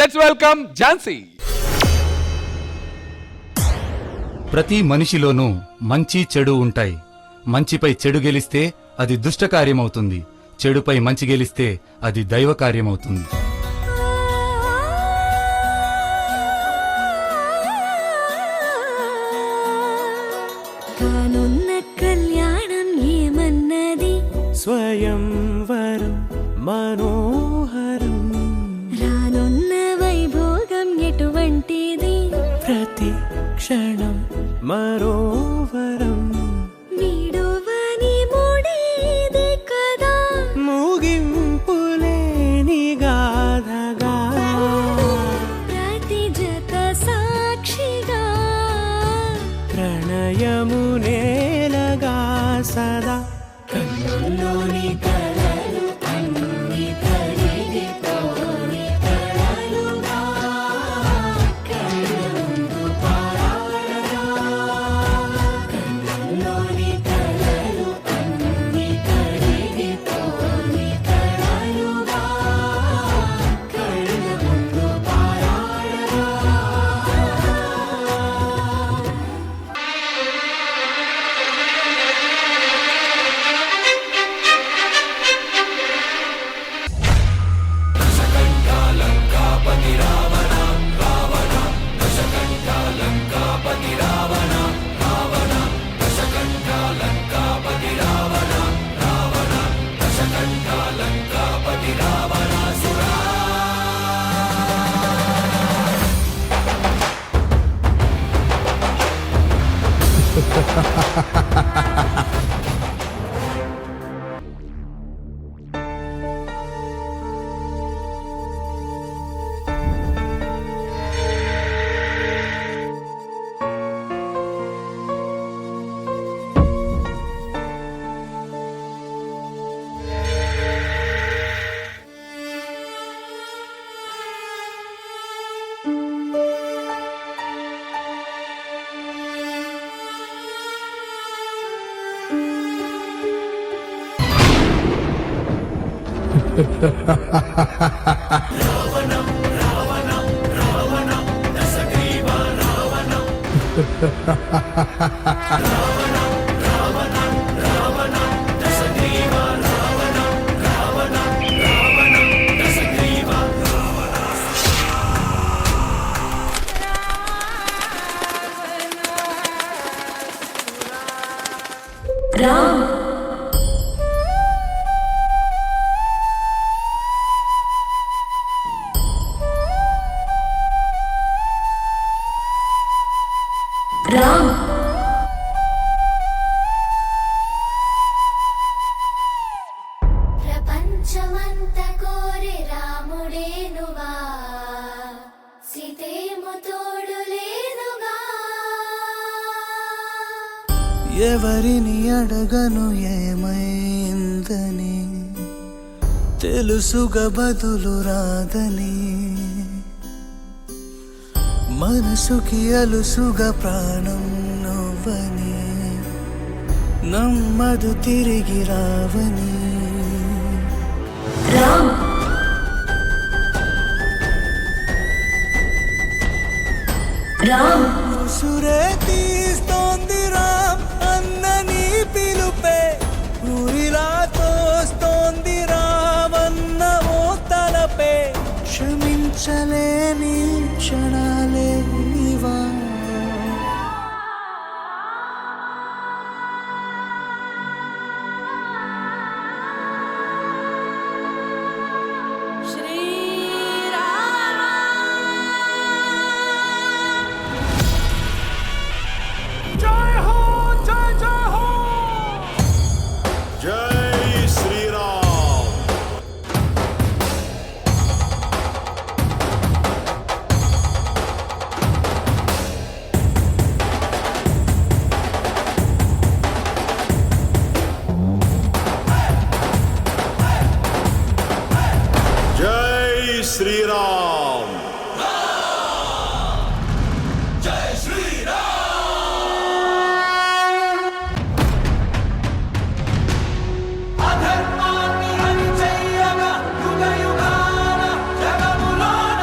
Let's welcome Jhansi. ప్రతి మనిషిలోనూ మంచి చెడు ఉంటాయి. మంచిపై చెడు గెలిస్తే అది దుష్ట కార్యమవుతుంది. చెడుపై మంచి గెలిస్తే అది దైవ కార్యమవుతుంది. కానున్న కళ్యాణం ఏమన్నది? స్వయంవరం మనోహరం. రానున్న వైభోగం ఎటువంటిది? ప్రతి క్షణం మరోవరం. వీడువని ముడిది కదా, ముగింపులేని గాథగా. ప్రతి జత సాక్షిగా ప్రణయము నేలగా సదా. కన్నుల్లోని కలలు అన్ని కరిగిపోని కలలుగా. కళ్ళముందు పారాడగా. కన్నుల్లోని కలలు అన్ని కరిగిపోని కలలుగా. కళ్ళముందు పారాడగా. రామ్ రామ్ ప్రపంచమంత కోరి రాముడేనుగా, సీతేమో తోడు లేదుగా. ఎవరిని అడగను ఏమైందని, తెలుసుగా బదులు రాదని. మనసుకి అలుసుగా ప్రాణం నువ్వని, నమ్మదు తిరిగి రావని. రామ్ రామ్ ఉసురే తీస్తోంది రామ్ అన్నని పిలుపే. ఊరిలా తోస్తోంది రావన్న ఓ తలపే. క్షమించలేని క్షణాలే నీవా. శ్రీరామ్. జై శ్రీరామ్. అధర్మాన్ని అణిచెయ్యగా యుగ యుగాన జగములోన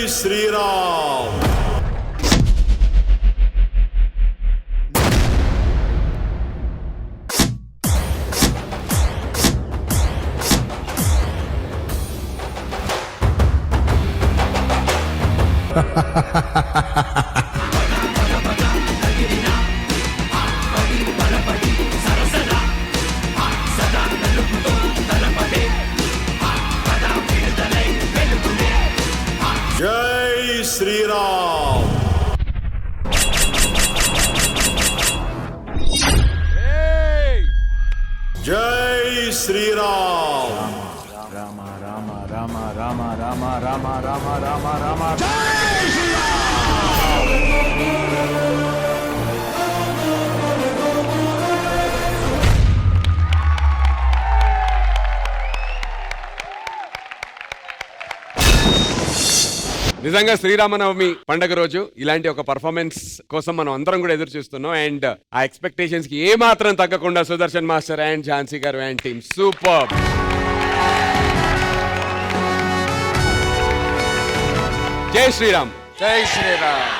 శ్రీరామ్. జై శ్రీరామ్. జై శ్రీరామ్. నిజంగా శ్రీరామనవమి పండగ రోజు ఇలాంటి ఒక పర్ఫార్మెన్స్ కోసం మనం అందరం కూడా ఎదురు చూస్తున్నాం. అండ్ ఆ ఎక్స్పెక్టేషన్స్ కి ఏ మాత్రం తగ్గకుండా సుదర్శన్ మాస్టర్ అండ్ ఝాన్సీ గారు అండ్ టీమ్ సూపర్. జై శ్రీరామ్. జై శ్రీరామ్.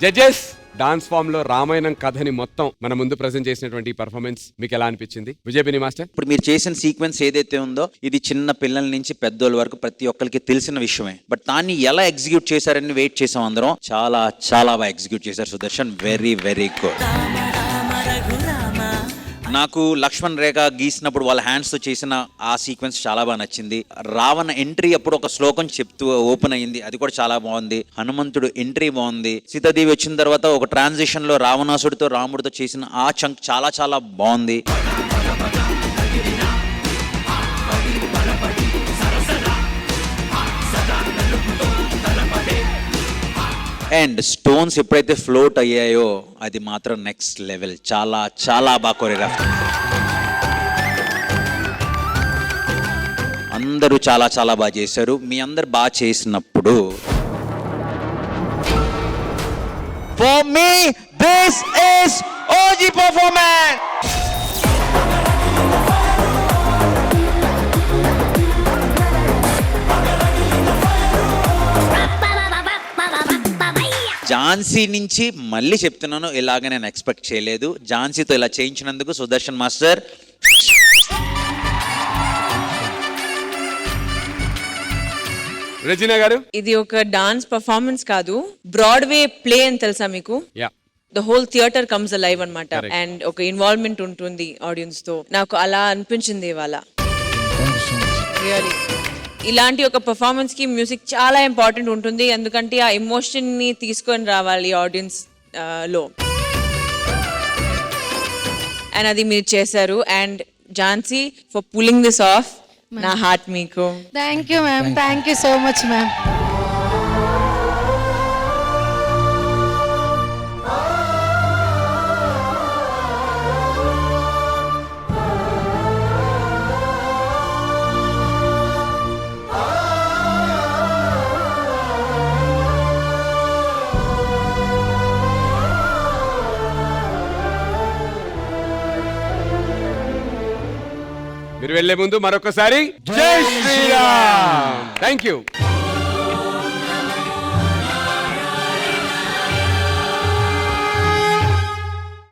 జడ్జెస్, డాన్స్ ఫామ్ లో రామాయణం కథని మొత్తం మన ముందు ప్రెజెంట్ చేసినటువంటి పర్ఫార్మెన్స్ మీకు ఎలా అనిపించింది విజయపిని మాస్టర్? ఇప్పుడు మీరు చేసిన సీక్వెన్స్ ఏదైతే ఉందో ఇది చిన్న పిల్లల నుంచి పెద్దోళ్ళ వరకు ప్రతి ఒక్కరికి తెలిసిన విషయమే. బట్ దాన్ని ఎలా ఎగ్జిక్యూట్ చేశారని వెయిట్ చేసాం అందరం. చాలా చాలా బాగా ఎగ్జిక్యూట్ చేశారు సుదర్శన్. Very very good. నాకు లక్ష్మణ్ రేఖ గీసినప్పుడు వాళ్ళ హ్యాండ్స్ తో చేసిన ఆ సీక్వెన్స్ చాలా బాగా నచ్చింది. రావణ ఎంట్రీ అప్పుడు ఒక శ్లోకం చెప్తూ ఓపెన్ అయ్యింది, అది కూడా చాలా బాగుంది. హనుమంతుడు ఎంట్రీ బాగుంది. సీతాదేవి వచ్చిన తర్వాత ఒక ట్రాన్సిషన్ లో రావణాసుడితో రాముడితో చేసిన ఆ చంక్ చాలా చాలా బాగుంది. అండ్ స్టోన్స్ ఎప్పుడైతే ఫ్లోట్ అయ్యాయో అది మాత్రం నెక్స్ట్ లెవెల్. చాలా చాలా బాగా కొరియోగ్రాఫ్. అందరూ చాలా చాలా బాగా చేశారు. మీ అందరు బాగా చేసినప్పుడు for me this is OG performance. Jhansi నుంచి మళ్ళీ చెప్తున్నాను, ఇలాగ నేను ఎక్స్పెక్ట్ చేయలేదు. ఝాన్సీతో ఇలా చేయించినందుకు సుదర్శన్ మాస్టర్. రెజినా గారు, ఇది ఒక డాన్స్ పర్ఫార్మెన్స్ కాదు, బ్రాడ్వే ప్లే అని తెలుసా మీకు? Yeah, the whole theatre comes alive అన్నమాట. అండ్ ఒక ఇన్వాల్వ్మెంట్ ఉంటుంది ఆడియన్స్ తో. నాకు అలా అనిపించింది ఇవాళ. రియల్లీ ఇలాంటి ఒక పర్ఫార్మెన్స్ కి మ్యూజిక్ చాలా ఇంపార్టెంట్ ఉంటుంది, ఎందుకంటే ఆ ఎమోషన్ ని తీసుకొని రావాలి ఆడియన్స్ లో. అండ్ అది మీరు చేశారు. And Jhansi for pulling this of. నా హార్ట్ మీకు. Thank you ma'am. Thank you so much ma'am. మీరు వెళ్లే ముందు మరొకసారి జై శ్రీరామ్. Thank you.